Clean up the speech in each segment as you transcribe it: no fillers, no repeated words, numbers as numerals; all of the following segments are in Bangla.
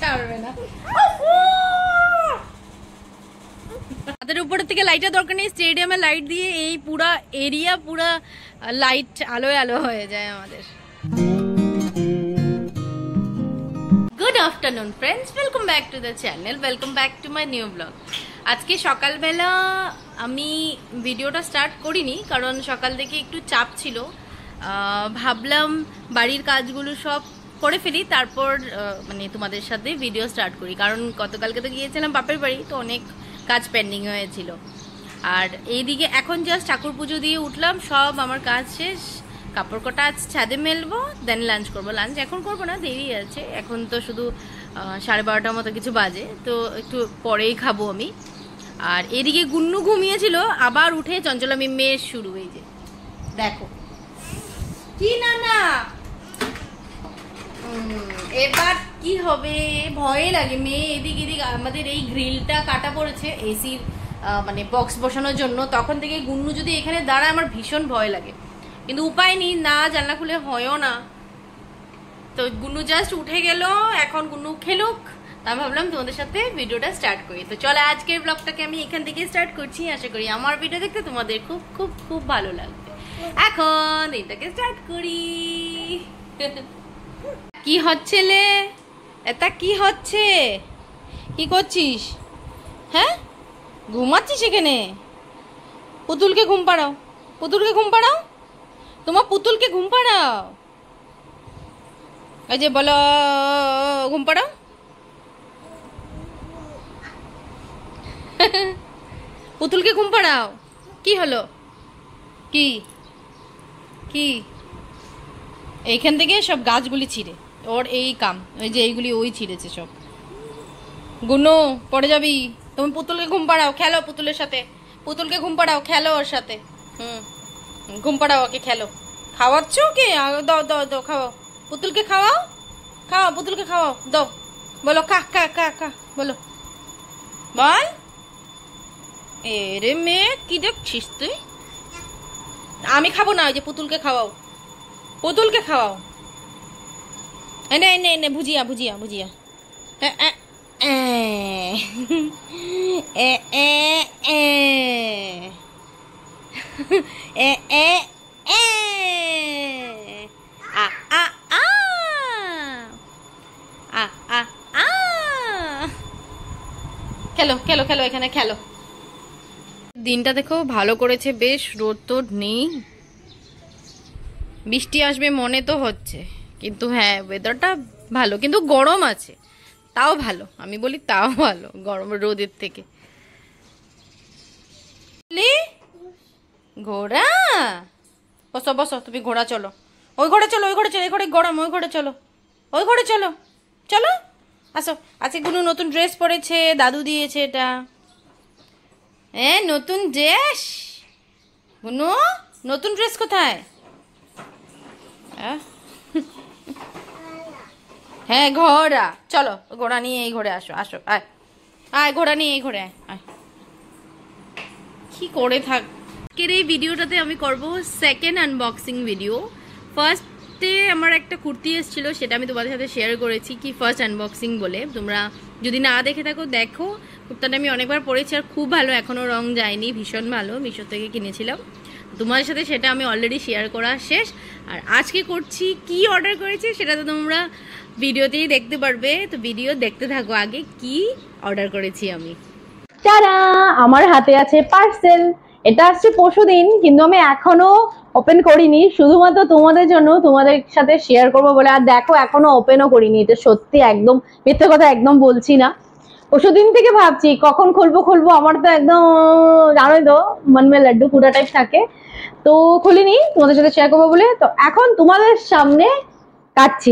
ছাড়বে না। তাদের উপরের থেকে লাইটের দরকার নেই, স্টেডিয়ামে লাইট দিয়ে এই পুরা এরিয়া পুরা লাইট আলোয় আলো হয়ে যায় আমাদের। Good afternoon friends, welcome back to the channel, welcome back to my new blog. আজকে সকালবেলা আমি ভিডিওটা স্টার্ট করিনি, কারণ সকাল থেকে একটু চাপ ছিল। ভাবলাম বাড়ির কাজগুলো সব করে ফেলি, তারপর মানে তোমাদের সাথে ভিডিও স্টার্ট করি, কারণ গতকালকে তো গিয়েছিলাম বাপের বাড়ি, তো অনেক কাজ পেন্ডিং হয়েছিল। আর এইদিকে এখন জাস্ট ঠাকুর পুজো দিয়ে উঠলাম, সব আমার কাজ শেষ। কাপড় কটা আজ ছাদে মেলবো, দেন লাঞ্চ করবো। লাঞ্চ এখন করবো না, দেরি আছে, এখন তো শুধু 12:30 মতো কিছু বাজে, তো একটু পরেই খাবো আমি। আর এদিকে গুন্নু ঘুমিয়েছিল, আবার উঠে চঞ্চলামি মেয়ের শুরু। এই যে দেখো কি না না, এবার কি হবে ভয় লাগে। মেয়ে এদিক এদিক, আমাদের এই গ্রিলটা কাটা পড়েছে এসির মানে বক্স বসানোর জন্য, তখন থেকে গুন্নু যদি এখানে দাঁড়ায় আমার ভীষণ ভয় লাগে, কিন্তু উপায় নেই, না জানলা খুলে হয়ও না। তো গুন্নু জাস্ট উঠে গেল, এখন গুন্নু খেলুক, তা ভাবলাম তোমাদের সাথে ভিডিওটা স্টার্ট করি। তো চলো আজকের ব্লগটাকে আমি এখান থেকে স্টার্ট করছি। আশা করি আমার ভিডিও দেখতে তোমাদের খুব খুব খুব ভালো লাগবে। এখন দিনটাকে স্টার্ট করি। কি হচ্ছে লে, এটা কি হচ্ছে, কি করছিস? হ্যাঁ, ঘুমাচ্ছিস এখানে? পুতুলকে ঘুম পাড়াও, পুতুলকে ঘুম পাড়াও, তোমার পুতুলকে ঘুম পাড়াও। এই যে বলো, ঘুম পাড়াও। পুতুলকে ঘুম পাড়াও। কি হলো, কি কি? এইখান থেকে সব গাছগুলি ছিঁড়ে, ওর এই কাম, ওই যে এইগুলি ওই ছিঁড়েছে সব। গুনো পড়ে যাবি। তুমি পুতুলকে ঘুম পাড়াও, খেলো পুতুলের সাথে, পুতুলকে ঘুম পাড়াও, খেলো ওর সাথে। ঘুম পাড়াও ওকে, খেলো। খাওয়াচ্ছ ওকে? দাও দাও দাও, খাওয়াও পুতুলকে, খাওয়াও, খাওয়াও পুতুলকে, খাওয়াও, দাও। বলো কা কা কা কা, বলো, বল। এরে মেয়ে, কি দেখছিস তুই? আমি খাবো না, ওই যে পুতুলকে খাওয়াও, পুতুলকে খাওয়াও। এনে এনে এনে, ভুজিয়া ভুজিয়া ভুজিয়া। খেলো খেলো খেলো, এখানে খেলো। দিনটা দেখো ভালো করেছে বেশ, রোদ তোদ নেই, বৃষ্টি আসবে মনে তো হচ্ছে, কিন্তু হ্যাঁ ওয়েদারটা ভালো, কিন্তু গরম আছে, তাও ভালো, আমি বলি তাও ভালো গরম রোদের থেকে। ঘোড়া, বসো বসো, তুমি ঘোড়া চলো, ওই ঘরে চলো, ওই ঘরে চলো, এই ঘরে গরম, ওই ঘরে চলো, ওই ঘরে চলো, চলো আসো। আজকে কোনো নতুন ড্রেস পরেছে, দাদু দিয়েছে এটা। হ্যাঁ নতুন ড্রেস, কোনো নতুন ড্রেস কোথায়? হ্যাঁ ঘোড়া, চলো ঘোড়া নিয়ে এই ঘরে আসো, আসো আয় আয়, ঘোড়া নিয়ে এই ঘরে আয়। কি করে থাক। আজকের এই ভিডিওটাতে আমি করব সেকেন্ড আনবক্সিং ভিডিও। ফার্স্টে আমার একটা কুর্তি এসেছিলো, সেটা আমি তোমাদের সাথে শেয়ার করেছি কি ফার্স্ট আনবক্সিং বলে। তোমরা যদি না দেখে থাকো দেখো, কুর্তাটা আমি অনেকবার পরেছি আর খুব ভালো, এখনও রং যায়নি, ভীষণ ভালো, মিশো থেকে কিনেছিলাম। তোমাদের সাথে সেটা আমি অলরেডি শেয়ার করা শেষ। আর আজকে করছি কি অর্ডার করেছি সেটা তো তোমরা ভিডিওতেই দেখতে পারবে, তো ভিডিও দেখতে থাকো আগে কি অর্ডার করেছি আমি। টাটা, আমার হাতে আছে পার্সেল। এটা আসছে পরশুদিন, কিন্তু আমি এখনো ওপেন করিনি, শুধুমাত্র তোমাদের জন্য, তোমাদের সাথে শেয়ার করবো বলে। আর দেখো এখনো ওপেনও করিনি, এটা সত্যি একদম মিথ্যে কথা একদম বলছি না। পরশুদিন থেকে ভাবছি কখন খুলবো খুলবো, আমার তো একদম জানোই তো মন মে লাড্ডু পুরা টাইপ থাকে, তো খুলিনি তোমাদের সাথে শেয়ার করবো বলে। তো এখন তোমাদের সামনে কাচ্ছি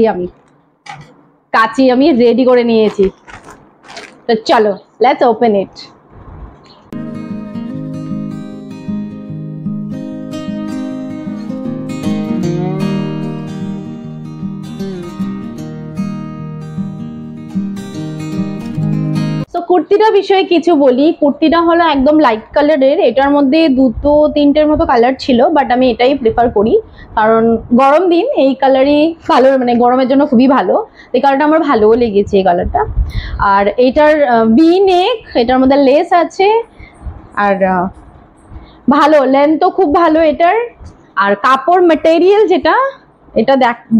আমি রেডি করে নিয়েছি, তো চলো লেটস ওপেন ইট। কুর্তিটা বিষয়ে কিছু বলি। কুর্তিটা হলো একদম লাইট কালারের, এটার মধ্যে দুটো তিনটের মতো কালার ছিল, বাট আমি এটাই প্রেফার করি কারণ গরম দিন এই কালারই ভালো, মানে গরমের জন্য খুবই ভালো। এই কালারটা আমার ভালোও লেগেছে এই কালারটা। আর এটার ভি নেক, এটার মধ্যে লেস আছে, আর ভালো লেন্থও খুব ভালো এটার। আর কাপড় ম্যাটেরিয়াল যেটা, এটা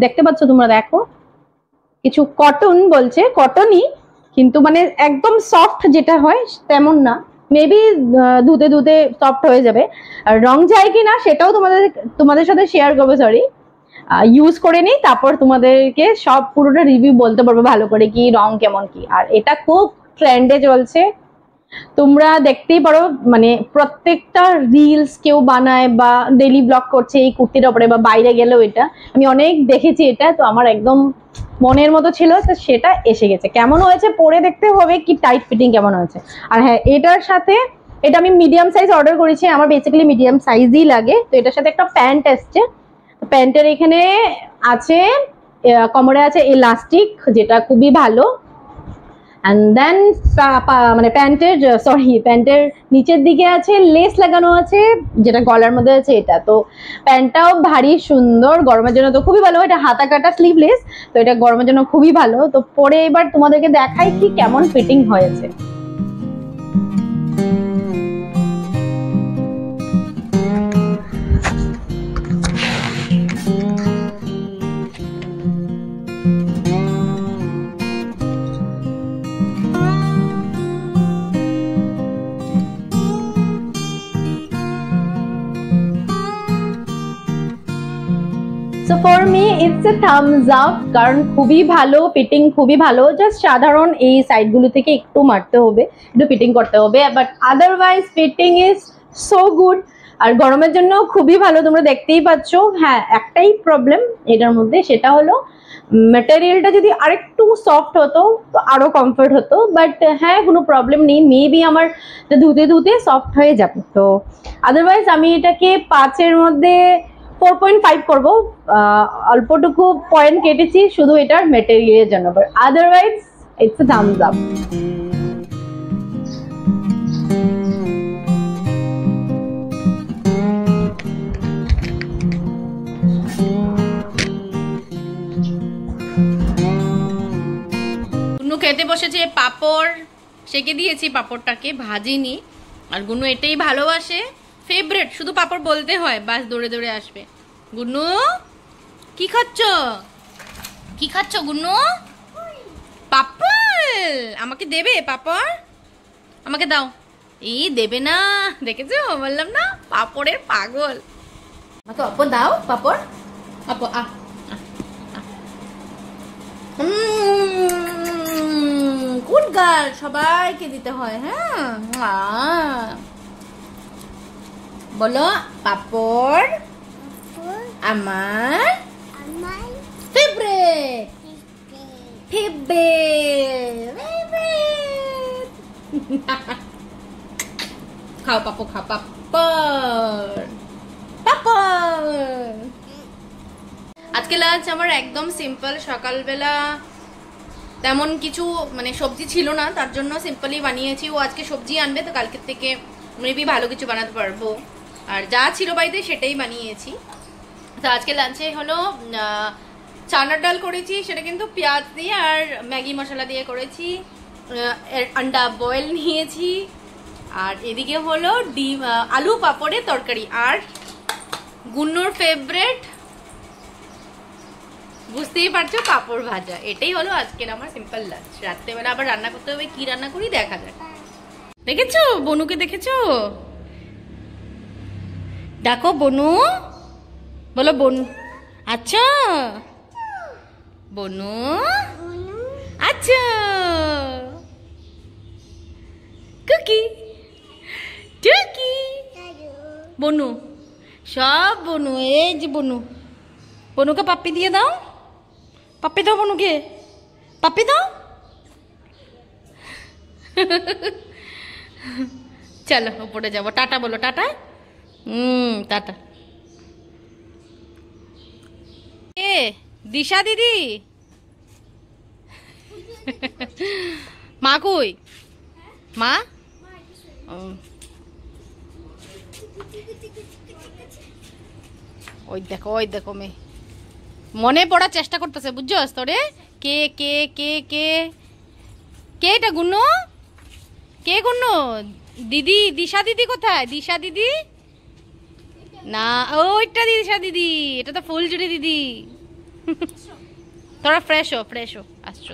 দেখতে পাচ্ছ তোমরা, দেখো কিছু কটন বলছে, কটনই কিন্তু মানে একদম সফট যেটা হয় তেমন না, মেবি ধুতে ধুতে সফট হয়ে যাবে। আর রং যায় কিনা সেটাও তোমাদের সাথে শেয়ার করবো, সরি ইউজ করে নিই, তারপর তোমাদেরকে সব পুরোটা রিভিউ বলতে পারবো ভালো করে কি রং কেমন কি। আর এটা খুব ট্রেন্ডে চলছে, তোমরা দেখতেই পারো, মানে প্রত্যেকটা রিলস কেউ বানায় বা ডেইলি ব্লগ করছে এই কুর্তির ওপরে, বা বাইরে গেলেও এটা আমি অনেক দেখেছি। এটা তো আমার একদম মনের মতো ছিল, তো সেটা এসে গেছে। কেমন হয়েছে পরে দেখতে হবে কি টাইট ফিটিং কেমন হয়েছে। আর হ্যাঁ, এটার সাথে এটা আমি মিডিয়াম সাইজ অর্ডার করেছি, আমার বেসিক্যালি মিডিয়াম সাইজই লাগে। তো এটার সাথে একটা প্যান্ট এসছে, প্যান্টের এখানে আছে কোমরে আছে ইলাস্টিক, যেটা খুবই ভালো। অ্যান্ড দেন মানে প্যান্টের নিচের দিকে আছে লেস লাগানো আছে, যেটা গলার মধ্যে আছে এটা। তো প্যান্টটাও ভারী সুন্দর, গরমের জন্য তো খুবই ভালো। এটা হাতা কাটা স্লিভলেস, তো এটা গরমের জন্য খুবই ভালো। তো পরে এবার তোমাদেরকে দেখাই কি কেমন ফিটিং হয়েছে। So for me it's a thumbs up, কারণ খুবই ভালো ফিটিং, খুবই ভালো। জাস্ট সাধারণ এই সাইডগুলো থেকে একটু মারতে হবে, একটু ফিটিং করতে হবে, but otherwise fitting is so good. আর গরমের জন্য খুবই ভালো, তোমরা দেখতেই পাচ্ছ। হ্যাঁ, একটাই প্রবলেম এটার মধ্যে, সেটা হলো ম্যাটেরিয়ালটা যদি আরেকটু সফট হতো তো আরো কমফর্ট হতো, বাট হ্যাঁ কোনো প্রবলেম নেই, মেবি আমার ধুতে ধুতে সফট হয়ে যাবে। তো আদারওয়াইজ আমি এটাকে 5-এর মধ্যে 4.5 করবো। অল্পটুকু পয়েন্ট কেটেছি শুধু এটার ম্যাটেরিয়ালের জন্য, but otherwise it's a thumbs up. গুনু খেতে বসেছে, পাপড় সেকে দিয়েছি, পাপড়টাকে ভাজিনি। আর গুনু এটাই ভালোবাসে, ফেভারিট, শুধু পাপড় বলতে হয় বাস দৌড়ে দৌড়ে আসবে। গুনু কি খাচ্ছ, কি খাচ্ছ গুনু? পাপড় আমাকে দেবে? পাপড় আমাকে দাও। এই দেবে না, দেখেছো বললাম না, পাপড়ের পাগল। আমাকে অপ দাও পাপড়, অপ আ। গুড গার্ল, সবাইকে দিতে হয়। হ্যাঁ বলো, পাপড় আমার ফেভারিট, খাও পাপড়, খাও পাপড়, পাপড়। আজকে লাঞ্চ আমার একদম সিম্পল, সকালবেলা তেমন কিছু মানে সবজি ছিল না, তার জন্য সিম্পলি বানিয়েছি। ও আজকে সবজি আনবে, তো কালকের থেকে মেবি ভালো কিছু বানাতে পারবো। আর যা ছিল বাড়িতে সেটাই বানিয়েছি। তো আজকে লাঞ্চে হলো চানার ডাল করেছি, সেটা কিন্তু পেঁয়াজ দিয়ে আর ম্যাগি মশলা দিয়ে করেছি। আন্ডা বয়েল নিয়েছি, আর এদিকে হলো ডিম আলু পাপড়ের তরকারি, আর গুন্নুর ফেভারিট বুঝতেই পারছো পাপড় ভাজা। এটাই হলো আজকের আমার সিম্পল লাঞ্চ। রাত্রেবেলা আবার রান্না করতে হবে, কি রান্না করি দেখা যাক। দেখেছো বনুকে, দেখেছো? ডাকো বনু, বলো বনু। আচ্ছা বনু, আচ্ছা কুকি টুকি বনু, সব বনু। এই যে বনু, বনুকে পাপ্পি দিয়ে দাও, পাপ্পি দাও বনুকে, পাপ্পি দাও। চলো উপরে যাবো, টাটা বলো, টাটা। টাটা। এ দিশা দিদি, মা কই? মা ওই দেখো মেয়ে মনে পড়ার চেষ্টা করতেছে, বুঝছস? তোরে কে কে কে কে কে এটা? গুন্নু? কে গুন্নু? দিদি, দিশা দিদি কোথায়? দিশা দিদি না, ওইটা দিশা দিদি, এটা তো ফুলঝুরি দিদি। তোরা ফ্রেশ হো আসছো।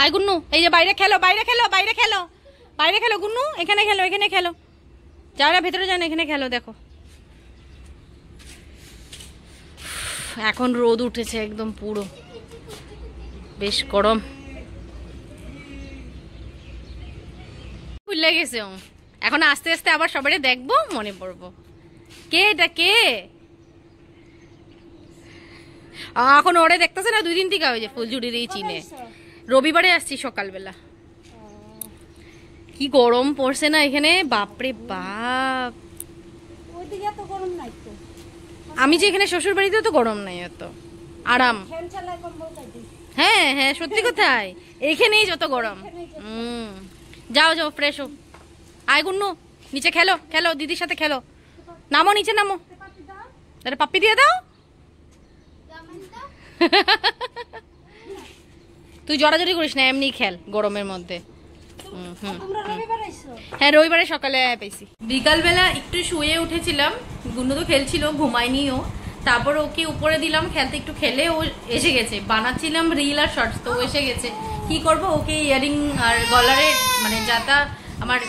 আয় গুন্নু, এই যে বাইরে খেলো গুন্নু, এখানে খেলো, যারা ভেতরে যান এখানে খেলো। দেখো এখন রোদ উঠেছে একদম পুরো, বেশ গরম। ভুলে গেছে এখন, আস্তে আস্তে আবার সবাই দেখবো, মনে পড়বো কে এটা কে। এখন ওরে দেখতেছে না, 2 দিন থেকে ওই যে ফুলঝুরির এই চিনে। রবিবারে আসছি সকালবেলা। কি গরম পড়ছে না এখানে, বাপরে বাপ। আমি যে এখানে শ্বশুর বাড়িতেও তো গরম নাই, এত আরাম। হ্যাঁ হ্যাঁ সত্যি কথাই, এখানেই যত গরম। যাও ফ্রেশ হো। আয় গুন্নু, নিচে খেলো দিদির সাথে খেলো। নামো নিচে নামো, আরে পাপ্পি দিয়ে দাও। তুই জড়াজড়ি করিস না, এমনি খেল গরমের মধ্যে। হ্যাঁ রবিবারে সকালে পেয়েছি। বিকালবেলা একটু শুয়ে উঠেছিলাম, গুন্নু তো খেলছিল, ঘুমায়নিও। তারপর ওকে উপরে দিলাম খেলতে, একটু খেলে ও এসে গেছে। বানাচ্ছিলাম রিল আর শর্টস, তো ও এসে গেছে। কি করব, ওকে ইয়ারিং আর গলারে মানে যাতা আমার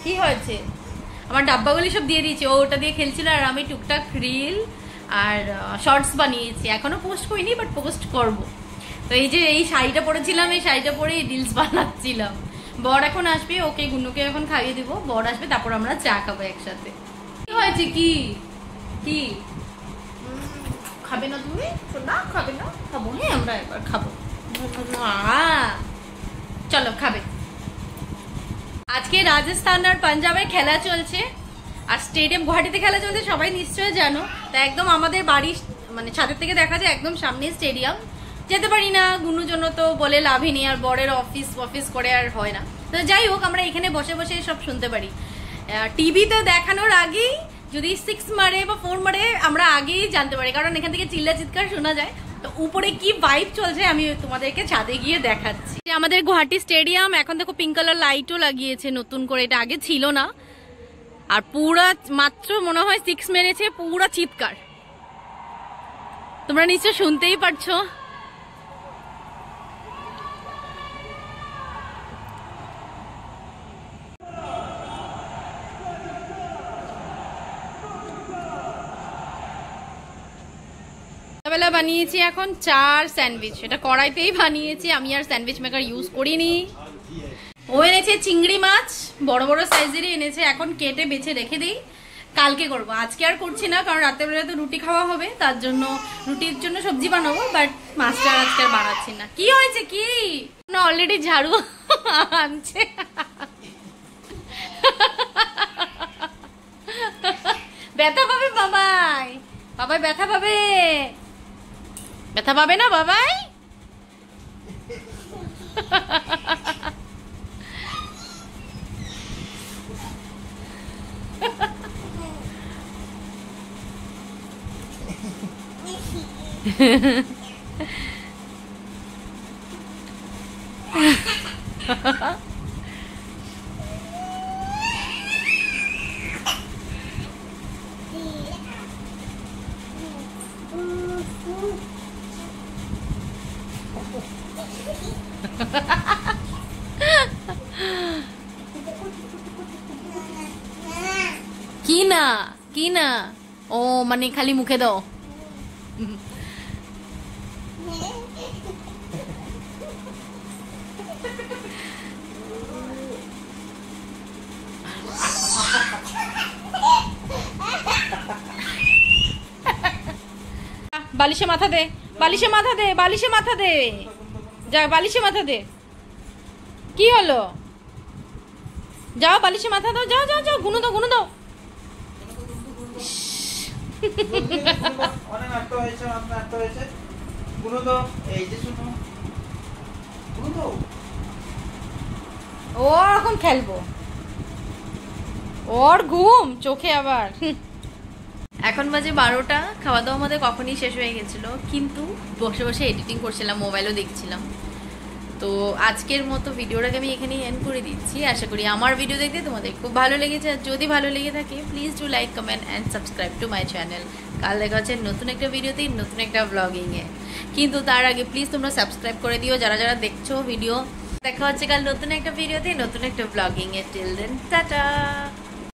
কি হয়েছে, আমার ডাব্বাগুলি সব দিয়ে দিয়েছি। ও ওটা দিয়ে খেলছিল, আর আমি টুকটাক রিল আর শর্টস বানিয়েছি। এখনো পোস্ট করিনি, বাট পোস্ট করব। তো এই যে এই শাড়িটা পরেছিলাম, এই শাড়িটা পরে রিলস বানাচ্ছিলাম। বর এখন আসবে, ওকে গুন্নুকে এখন খাইয়ে দিব। বর আসবে, তারপর আমরা চা খাবো একসাথে। কি হয়েছে? কি কি খাবে না তুমি? না খাবে না? খাবো, হ্যাঁ আমরা একবার খাবো। চলো খাবে। আজকে রাজস্থান আর পাঞ্জাবের খেলা চলছে, আর স্টেডিয়াম গুয়াহাটিতে খেলা চলছে, সবাই নিশ্চয়ই জানো। তা একদম আমাদের বাড়ির মানে ছাদের থেকে দেখা যায়, একদম সামনে স্টেডিয়াম। যেতে পারি না গুন্নুর জন্য, তো বলে লাভই নেই, আর বরের অফিস করে আর হয় না। তো যাই হোক, আমরা এখানে বসে বসে সব শুনতে পারি। টিভিতে দেখানোর আগেই যদি 6 মারে বা 4 মারে, আমরা আগেই জানতে পারি, কারণ এখান থেকে চিল্লা চিৎকার শোনা যায়। তো উপরে কি ভাইব চলছে আমি তোমাদেরকে ছাদে গিয়ে দেখাচ্ছি। আমাদের গুয়াহাটি স্টেডিয়াম এখন দেখো পিঙ্ক কালার লাইটও লাগিয়েছে নতুন করে, এটা আগে ছিল না। আর পুরা মাত্র মনে হয় 6 মেরেছে, পুরা চিৎকার তোমরা নিশ্চয় শুনতেই পারছো। বেলা বানিয়েছি এখন চার স্যান্ডউইচ, এটা কড়াইতেই বানিয়েছি, আমি আর স্যান্ডউইচ মেকার ইউজ করিনি। ও এনেছে চিংড়ি মাছ, বড় বড় সাইজেরই এনেছে, এখন কেটে বেছে রেখে দিই, কালকে করব। আজকে আর করছি না, কারণ রাতের বেলা তো রুটি খাওয়া হবে, তার জন্য রুটির জন্য সবজি বানাবো, বাট মাছটা আজকে আর বানাচ্ছি না। কি হয়েছে কি না, অলরেডি ঝাড়ু আনছে। ব্যথা পাবে বাবাই, বাবাই ব্যথা পাবে, ব্যথা পাবে না বাবাই? কি না ও মানে খালি মুখে দাও। বালিশে মাথা দে, বালিশে মাথা দে, বালিশে মাথা দে, যা বালিশে মাথা দে। কি হলো? যাও বালিশে মাথা দাও, যাও যাও যাও, গুনো দাও, গুনো দাও। অনেক নাটক হয়েছে, অনেক নাটক হয়েছে, গুনো দাও। এই যে শুনো, গুনো দাও। ও এখন খেলবো, ওর ঘুম চোখে আবার। এখন বাজে 12টা, খাওয়া দাওয়া আমাদের কখনই শেষ হয়ে গেছিল, কিন্তু বসে বসে এডিটিং করছিলাম, মোবাইলও দেখছিলাম। তো আজকের মতো ভিডিওটাকে আমি এখানেই এন্ড করে দিচ্ছি। আশা করি আমার ভিডিও দেখতে তোমাদের খুব ভালো লেগেছে। আর যদি ভালো লেগে থাকে please do like, comment and subscribe to my channel. কাল দেখা হচ্ছে নতুন একটা ভিডিওতে, নতুন একটা ব্লগিংয়ে। কিন্তু তার আগে প্লিজ তোমরা সাবস্ক্রাইব করে দিও যারা যারা দেখছো ভিডিও। দেখা হচ্ছে কাল নতুন একটা ভিডিওতে, নতুন একটা ব্লগিংয়ে। Till then tata.